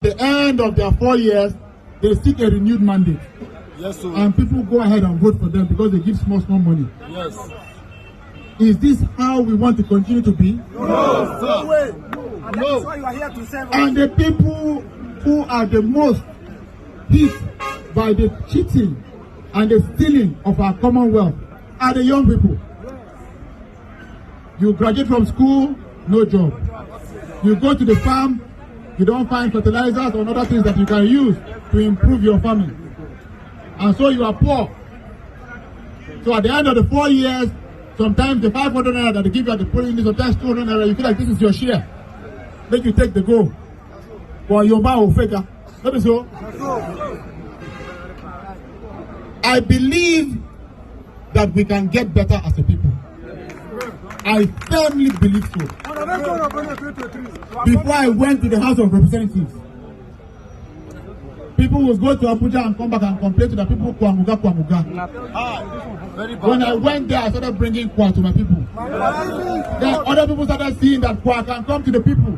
At the end of their 4 years, they seek a renewed mandate. Yes, sir. And people go ahead and vote for them because they give small money. Yes. Is this how we want to continue to be? No, sir. No way. And that is why you are here to serve us. And the people who are the most hit by the cheating and the stealing of our commonwealth are the young people. You graduate from school, no job. You go to the farm, you don't find fertilizers or other things that you can use to improve your farming. And so you are poor. So at the end of the 4 years, sometimes the 500 naira that they give you at the polling unit, sometimes 200 naira, you feel like this is your share. Then you take the go. For your man or faker. That is so. I believe that we can get better as a people. I firmly believe so. Before I went to the House of Representatives, people would go to Abuja and come back and complain to the people, Kwamuga. When I went there, I started bringing Kwa to my people. Then other people started seeing that Kwa can come to the people.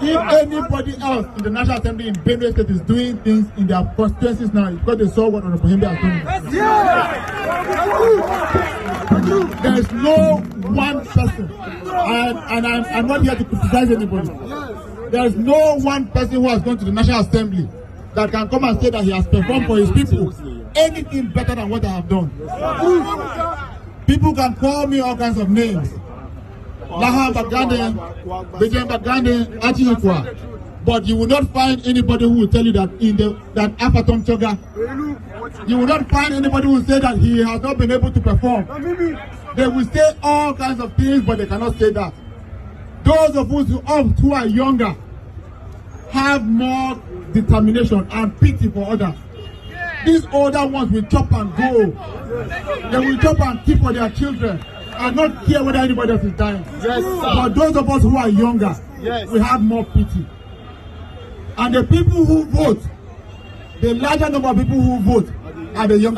If anybody else in the National Assembly in Benue State is doing things in their constituencies now, it's because they saw what Honorable Himbe has done. There is no one person, and I'm not here to criticize anybody. There is no one person who has gone to the National Assembly that can come and say that he has performed for his people anything better than what I have done. People can call me all kinds of names. Laha Bagande, Bejen Bagande, Achihikwa. But you will not find anybody who will tell you that that Afaton Choga, you will not find anybody who will say that he has not been able to perform. They will say all kinds of things, but they cannot say that. Those of us who are younger have more determination and pity for others. These older ones will chop and go. They will chop and keep for their children and not care whether anybody else is dying. Yes, sir. But those of us who are younger, yes, we have more pity. And the people who vote, the larger number of people who vote are the younger.